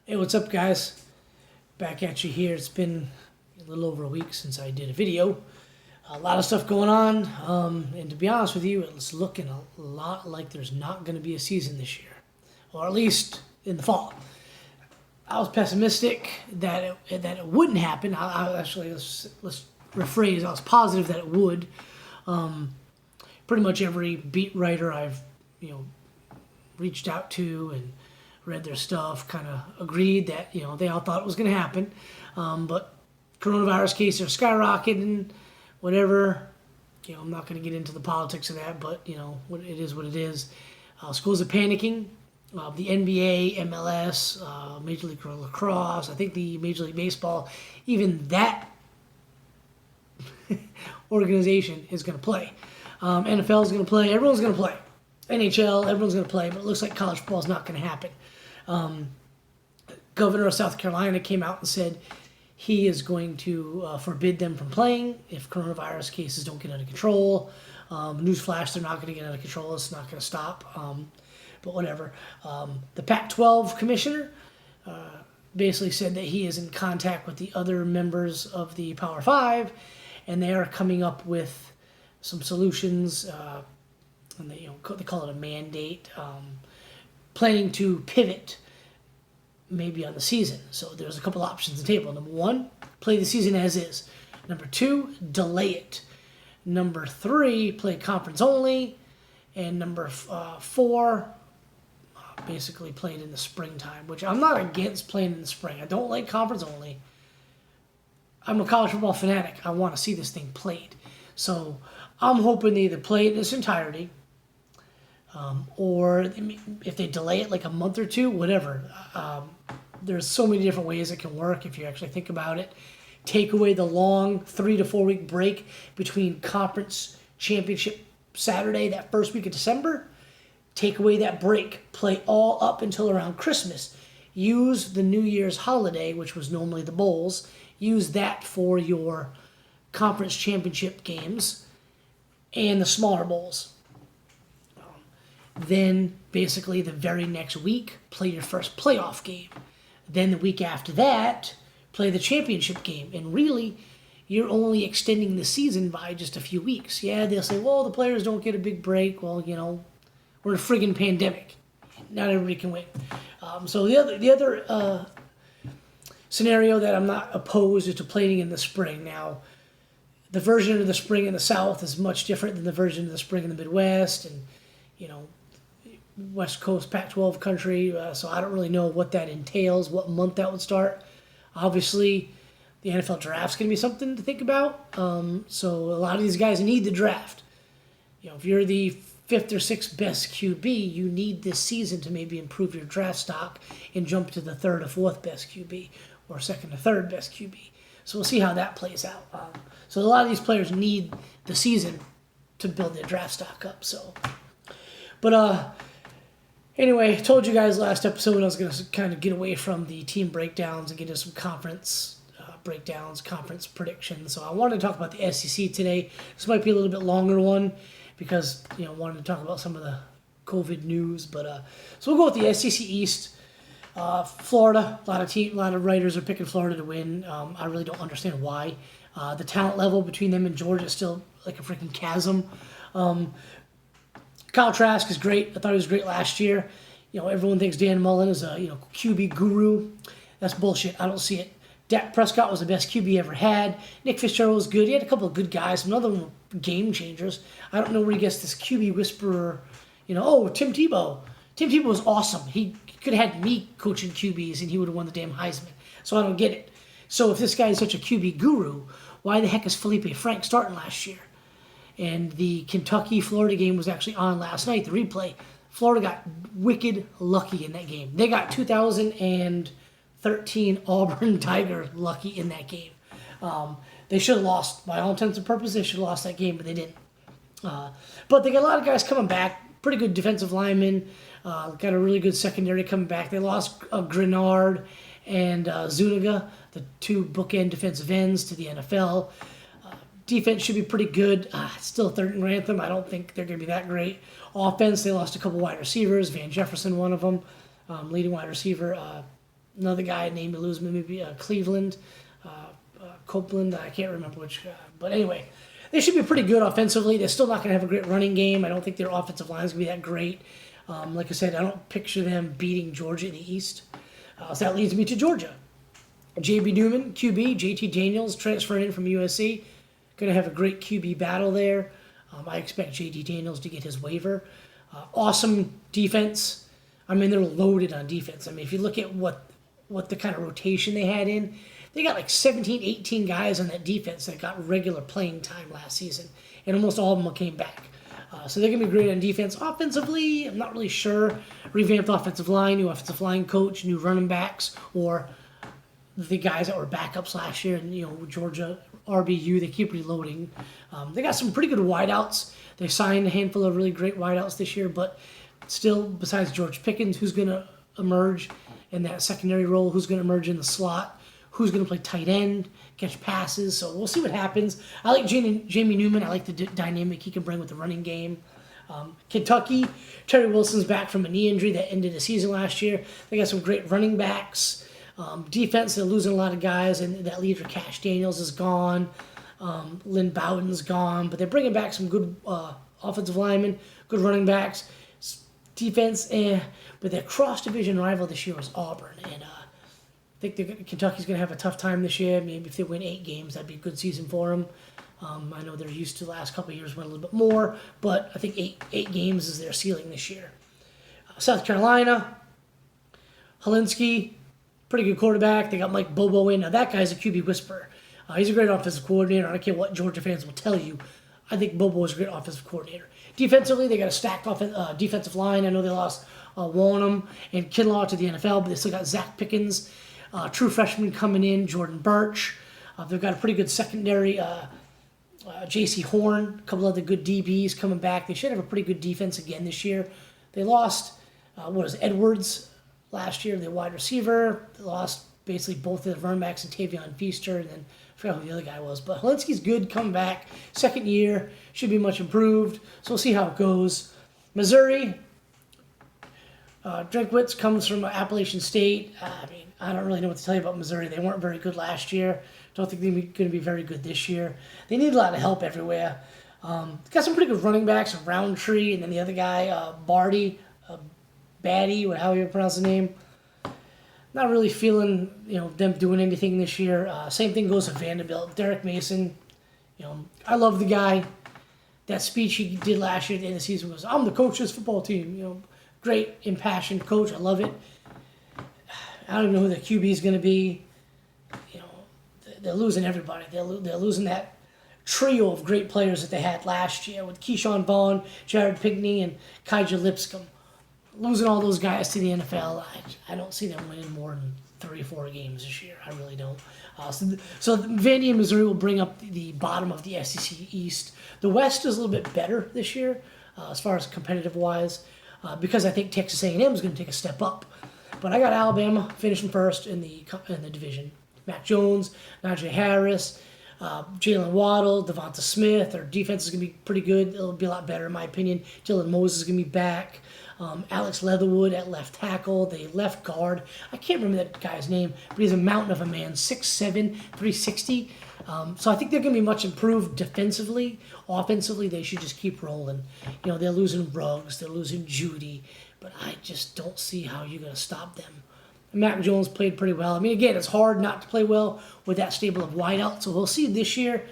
Hey, what's up, guys? Back at you here. It's been a little over a week since I did a video. A lot of stuff going on, and to be honest with you, it's looking a lot like there's not going to be a season this year, or at least in the fall. I was pessimistic that it wouldn't happen. Actually, let's rephrase. I was positive that it would. Pretty much every beat writer I've reached out to and read their stuff kind of agreed that they all thought it was going to happen, but coronavirus cases are skyrocketing. Whatever, I'm not going to get into the politics of that, but it is what it is. Schools are panicking. The NBA, MLS, Major League Lacrosse, I think the Major League Baseball, even that organization is going to play. NFL is going to play. Everyone's going to play. NHL, everyone's going to play, but it looks like college football is not going to happen. Governor of South Carolina came out and said he is going to forbid them from playing if coronavirus cases don't get out of control. Newsflash, they're not going to get out of control. It's not going to stop. But whatever. The Pac-12 commissioner basically said that he is in contact with the other members of the Power Five, and they are coming up with some solutions. And they call it a mandate, planning to pivot maybe on the season. So there's a couple options on the table. Number one, play the season as is. Number two, delay it. Number three, play conference only. And number four, basically play it in the springtime, which I'm not against playing in the spring. I don't like conference only. I'm a college football fanatic. I want to see this thing played. So I'm hoping they either play it in its entirety, or if they delay it like a month or two, whatever. There's so many different ways it can work if you actually think about it. Take away the long 3 to 4 week break between conference championship Saturday, that first week of December. Take away that break. Play all up until around Christmas. Use the New Year's holiday, which was normally the bowls. Use that for your conference championship games and the smaller bowls. Then, basically, the very next week, play your first playoff game. Then the week after that, play the championship game. And really, you're only extending the season by just a few weeks. Yeah, they'll say, well, the players don't get a big break. Well, we're in a friggin' pandemic. Not everybody can win. So the other scenario that I'm not opposed is to playing in the spring. Now, the version of the spring in the South is much different than the version of the spring in the Midwest, and West Coast Pac-12 country. So I don't really know what that entails, what month that would start. Obviously, the NFL draft's going to be something to think about. So a lot of these guys need the draft. If you're the fifth or sixth best QB, you need this season to maybe improve your draft stock and jump to the third or fourth best QB, or second or third best QB. So we'll see how that plays out. So a lot of these players need the season to build their draft stock up. But anyway, I told you guys last episode I was going to kind of get away from the team breakdowns and get into some conference breakdowns, conference predictions. So I wanted to talk about the SEC today. This might be a little bit longer one because I wanted to talk about some of the COVID news. But so we'll go with the SEC East. Florida, a lot of writers are picking Florida to win. I really don't understand why. The talent level between them and Georgia is still like a freaking chasm. Kyle Trask is great. I thought he was great last year. Everyone thinks Dan Mullen is a QB guru. That's bullshit. I don't see it. Dak Prescott was the best QB ever had. Nick Fitzgerald was good. He had a couple of good guys. Some other game changers. I don't know where he gets this QB whisperer. Tim Tebow. Tim Tebow was awesome. He could have had me coaching QBs and he would have won the damn Heisman. So I don't get it. So if this guy is such a QB guru, why the heck is Felipe Frank starting last year? And the Kentucky-Florida game was actually on last night, the replay. Florida got wicked lucky in that game. They got 2013 Auburn Tiger lucky in that game. They should have lost. By all intents and purposes, they should have lost that game, but they didn't. But they got a lot of guys coming back. Pretty good defensive linemen. Got a really good secondary coming back. They lost Grenard and Zuniga, the two bookend defensive ends, to the NFL. Defense should be pretty good. Still a third and Grantham. I don't think they're going to be that great. Offense, they lost a couple wide receivers. Van Jefferson, one of them, leading wide receiver. another guy named Luzman, maybe Cleveland, Copeland. I can't remember which guy. But anyway, they should be pretty good offensively. They're still not going to have a great running game. I don't think their offensive line is going to be that great. Like I said, I don't picture them beating Georgia in the East. So that leads me to Georgia. J.B. Newman, QB, J.T. Daniels transferring in from USC. Going to have a great QB battle there. I expect J.T. Daniels to get his waiver. Awesome defense. I mean, they're loaded on defense. I mean, if you look at what the kind of rotation they had in, they got like 17, 18 guys on that defense that got regular playing time last season. And almost all of them came back. So they're going to be great on defense. Offensively, I'm not really sure. Revamped offensive line, new offensive line coach, new running backs, or the guys that were backups last year. And, Georgia, RBU, they keep reloading. They got some pretty good wideouts. They signed a handful of really great wideouts this year, but still, besides George Pickens, who's going to emerge in that secondary role, who's going to emerge in the slot, who's going to play tight end, catch passes. So we'll see what happens. I like Jamie Newman. I like the dynamic he can bring with the running game. Kentucky, Terry Wilson's back from a knee injury that ended the season last year. They got some great running backs. Defense, they're losing a lot of guys, and that leader, Cash Daniels, is gone. Lynn Bowden's gone. But they're bringing back some good offensive linemen, good running backs. Defense, but their cross-division rival this year was Auburn. And I think Kentucky's going to have a tough time this year. Maybe if they win 8 games, that'd be a good season for them. I know they're used to the last couple of years win a little bit more, but I think eight games is their ceiling this year. South Carolina, Helinski, pretty good quarterback. They got Mike Bobo in. Now that guy's a QB whisperer. He's a great offensive coordinator. I don't care what Georgia fans will tell you. I think Bobo is a great offensive coordinator. Defensively, they got a stacked defensive line. I know they lost Warnham and Kinlaw to the NFL, but they still got Zach Pickens, true freshman coming in, Jordan Birch. They've got a pretty good secondary. J.C. Horn, a couple other good DBs coming back. They should have a pretty good defense again this year. They lost, Edwards last year, the wide receiver. They lost basically both of the running backs and Tavion Feaster, and then I forgot who the other guy was. But Helinski's good, coming back. Second year, should be much improved. So we'll see how it goes. Missouri, Drinkwitz comes from Appalachian State. I don't really know what to tell you about Missouri. They weren't very good last year. Don't think they're going to be very good this year. They need a lot of help everywhere. Got some pretty good running backs, Roundtree, and then the other guy, Barty, Batty, or how you pronounce the name. Not really feeling, them doing anything this year. Same thing goes with Vanderbilt. Derek Mason, I love the guy. That speech he did last year at the end of the season was, "I'm the coach of this football team." Great, impassioned coach. I love it. I don't even know who the QB is going to be. They're losing everybody. They're losing that trio of great players that they had last year with Keyshawn Vaughn, Jared Pinkney, and Kaija Lipscomb. Losing all those guys to the NFL, I don't see them winning more than 3 or 4 games this year. I really don't. So Vandy and Missouri will bring up the bottom of the SEC East. The West is a little bit better this year as far as competitive-wise because I think Texas A&M is going to take a step up. But I got Alabama finishing first in the division. Mac Jones, Najee Harris, Jalen Waddle, Devonta Smith. Their defense is going to be pretty good. It'll be a lot better, in my opinion. Dylan Moses is going to be back. Alex Leatherwood at left tackle. The left guard, I can't remember that guy's name, but he's a mountain of a man, 6'7", 360. So I think they're going to be much improved defensively. Offensively, they should just keep rolling. They're losing Ruggs, they're losing Judy, but I just don't see how you're going to stop them. Mac Jones played pretty well. Again, it's hard not to play well with that stable of wideouts. So we'll see this year,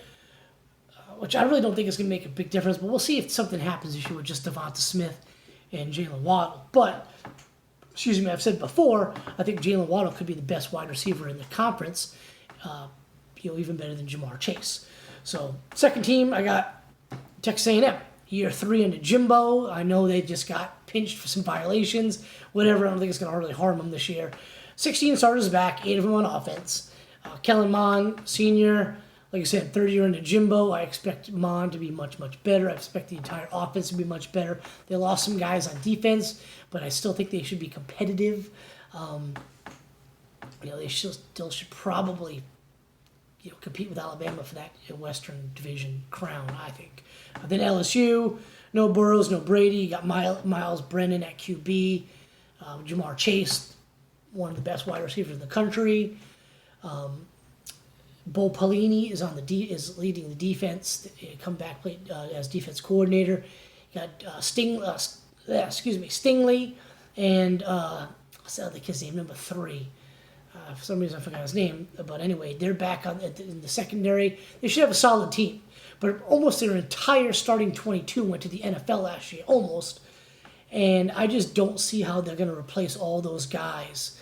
which I really don't think is going to make a big difference, but we'll see if something happens this year with just Devonta Smith and Jalen Waddle. But, I've said before, I think Jalen Waddle could be the best wide receiver in the conference, even better than Jamar Chase. So, second team, I got Texas A&M. Year 3 into Jimbo. I know they just got pinched for some violations. Whatever, I don't think it's going to really harm them this year. 16 starters back, 8 of them on offense. Kellen Mond, senior. Like I said, third year into Jimbo. I expect Mond to be much, much better. I expect the entire offense to be much better. They lost some guys on defense, but I still think they should be competitive. They still should probably compete with Alabama for that Western Division crown, I think. Then LSU, no Burrows, no Brady. You got Miles Brennan at QB. Jamar Chase, one of the best wide receivers in the country. Bo Pelini is leading the defense. Come back played as defense coordinator. You got Stingley, and what's the other kid's name? Number 3. For some reason I forgot his name, but anyway, they're back in the secondary. They should have a solid team, but almost their entire starting 22 went to the NFL last year, almost. And I just don't see how they're going to replace all those guys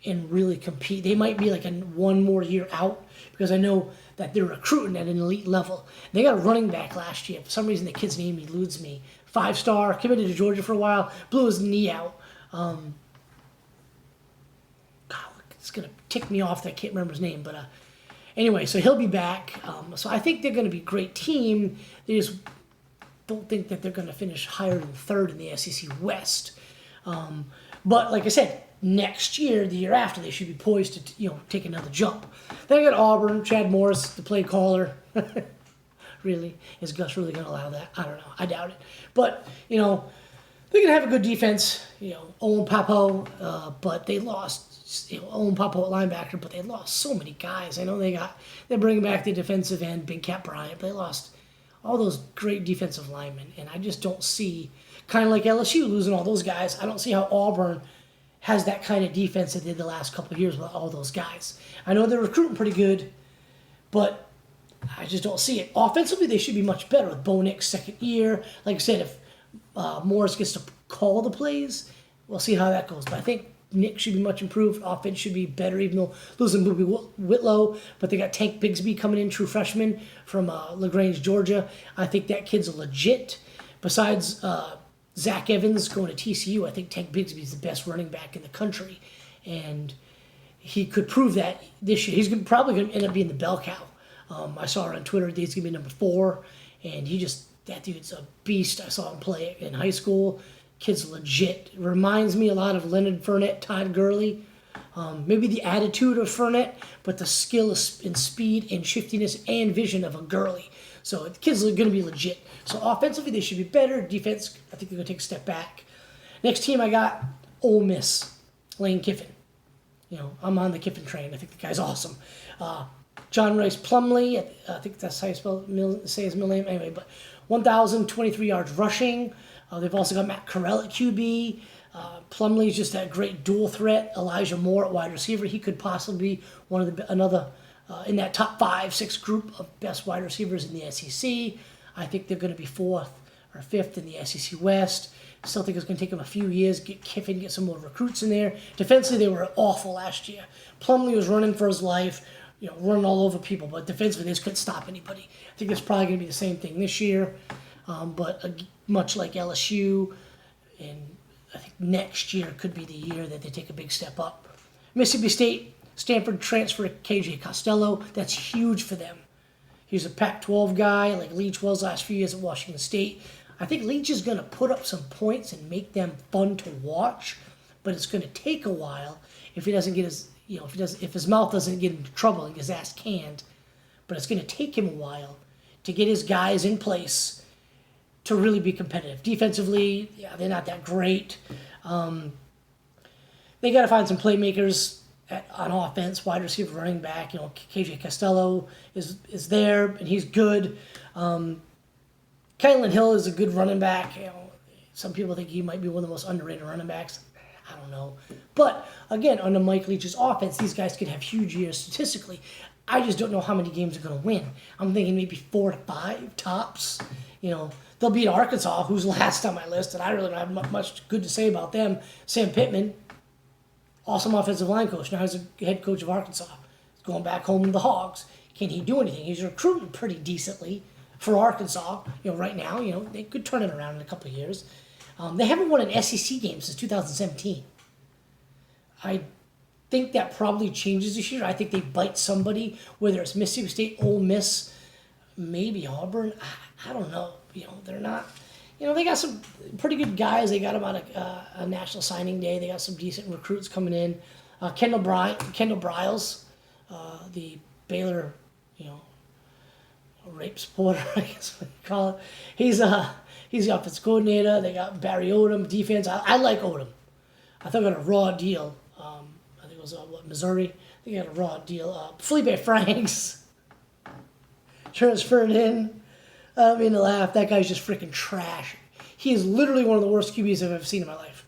and really compete. They might be like one more year out, because I know that they're recruiting at an elite level. They got a running back last year. For some reason, the kid's name eludes me. 5-star, committed to Georgia for a while, blew his knee out. God, it's going to tick me off that I can't remember his name. But anyway, so he'll be back. So I think they're going to be a great team. They just don't think that they're going to finish higher than 3rd in the SEC West. But like I said, next year, the year after, they should be poised to take another jump. Then I got Auburn, Chad Morris, the play caller. Really? Is Gus really going to allow that? I don't know. I doubt it. But, they're going to have a good defense. Owen Papo, but they lost. Owen Papo at linebacker, but they lost so many guys. I know they're bringing back the defensive end, Big Cat Bryant, but they lost all those great defensive linemen. And I just don't see, kind of like LSU losing all those guys, I don't see how Auburn has that kind of defense that did the last couple of years with all those guys. I know they're recruiting pretty good, but I just don't see it. Offensively, they should be much better with Bo Nix second year. Like I said, if Morris gets to call the plays, we'll see how that goes. But I think Nick should be much improved. Offense should be better, even though losing Booby Whitlow. But they got Tank Bigsby coming in, true freshman from LaGrange, Georgia. I think that kid's legit. Besides Zach Evans going to TCU, I think Tank Bigsby is the best running back in the country. And he could prove that this year. He's probably going to end up being the bell cow. I saw it on Twitter that he's going to be number 4. And that dude's a beast. I saw him play in high school. Kid's legit. Reminds me a lot of Leonard Fournette, Todd Gurley. Maybe the attitude of Fournette, but the skill and speed and shiftiness and vision of a Gurley. So the kid's going to be legit. So offensively, they should be better. Defense, I think they're going to take a step back. Next team I got, Ole Miss, Lane Kiffin. I'm on the Kiffin train. I think the guy's awesome. John Rice Plumlee, I think that's how you say his middle name. Anyway, but 1,023 yards rushing. They've also got Matt Corral at QB. Plumlee's just that great dual threat. Elijah Moore at wide receiver. He could possibly be another in that top 5-6 group of best wide receivers in the SEC. I think they're going to be 4th or 5th in the SEC West. Still think it's going to take them a few years, get Kiffin, get some more recruits in there. Defensively, they were awful last year. Plumlee was running for his life, running all over people, but defensively, they just couldn't stop anybody. I think it's probably going to be the same thing this year, but much like LSU, and I think next year could be the year that they take a big step up. Mississippi State, Stanford transfer KJ Costello. That's huge for them. He's a Pac-12 guy like Leach was last few years at Washington State. I think Leach is going to put up some points and make them fun to watch, but it's going to take a while if he doesn't get his, if his mouth doesn't get into trouble and his ass canned. But it's going to take him a while to get his guys in place to really be competitive. Defensively, they're not that great. They got to find some playmakers on offense, wide receiver, running back. KJ Costello is there, and he's good. Kylin Hill is a good running back. Some people think he might be one of the most underrated running backs. I don't know. But, again, under Mike Leach's offense, these guys could have huge years statistically. I just don't know how many games they're going to win. I'm thinking maybe 4 to 5 tops. They'll beat Arkansas, who's last on my list, and I really don't have much good to say about them. Sam Pittman, awesome offensive line coach. Now he's a head coach of Arkansas. He's going back home to the Hogs. Can he do anything? He's recruiting pretty decently for Arkansas. Right now, they could turn it around in a couple of years. They haven't won an SEC game since 2017. I think that probably changes this year. I think they bite somebody, whether it's Mississippi State, Ole Miss, maybe Auburn. I don't know. They're not. They got some pretty good guys. They got them on a national signing day. They got some decent recruits coming in. Kendall Briles, the Baylor, rape supporter, I guess what you call it. He's the offensive coordinator. They got Barry Odom, defense. I like Odom. I thought he got a raw deal. I was Missouri. They got a raw deal. Felipe Franks transferred in. I mean, to laugh. That guy's just freaking trash. He is literally one of the worst QBs I've ever seen in my life.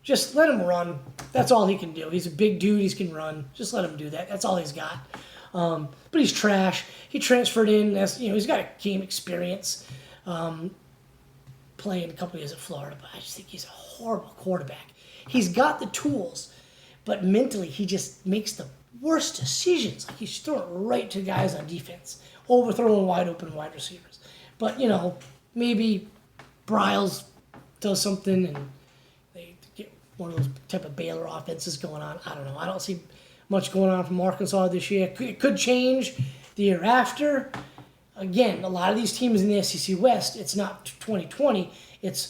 Just let him run. That's all he can do. He's a big dude. He can run. Just let him do that. That's all he's got. But he's trash. He transferred in as he's got a game experience, playing a couple years at Florida. But I just think he's a horrible quarterback. He's got the tools, but mentally he just makes the worst decisions. Like he's throwing it right to guys on defense, overthrowing wide open wide receivers. But maybe Bryles does something and they get one of those type of Baylor offenses going on. I don't know. I don't see much going on from Arkansas this year. It could change the year after. Again, a lot of these teams in the SEC West, it's not 2020.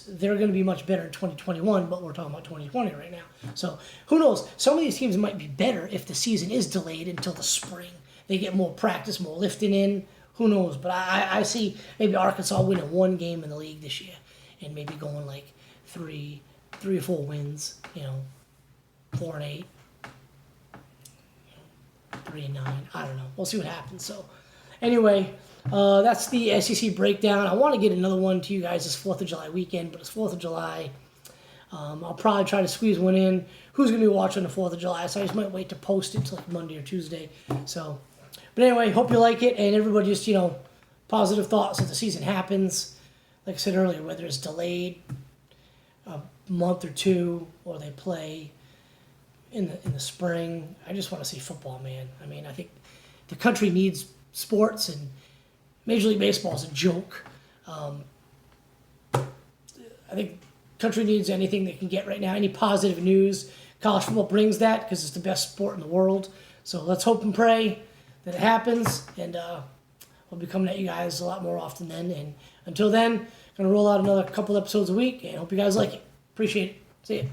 They're going to be much better in 2021, but we're talking about 2020 right now. So who knows? Some of these teams might be better if the season is delayed until the spring. They get more practice, more lifting in. Who knows? But I see maybe Arkansas winning one game in the league this year and maybe going like three or four wins, 4-8, 3-9. I don't know. We'll see what happens. So anyway, that's the SEC breakdown. I want to get another one to you guys this 4th of July weekend, but it's 4th of July. I'll probably try to squeeze one in. Who's going to be watching the 4th of July? So I just might wait to post it till like Monday or Tuesday. So, but anyway, hope you like it, and everybody just, positive thoughts as the season happens. Like I said earlier, whether it's delayed a month or two or they play in the spring, I just want to see football, man. I mean, I think the country needs sports, and Major League Baseball is a joke. I think country needs anything they can get right now. Any positive news, college football brings that because it's the best sport in the world. So let's hope and pray that it happens, and we'll be coming at you guys a lot more often then. And until then, going to roll out another couple episodes a week, and hope you guys like it. Appreciate it. See ya.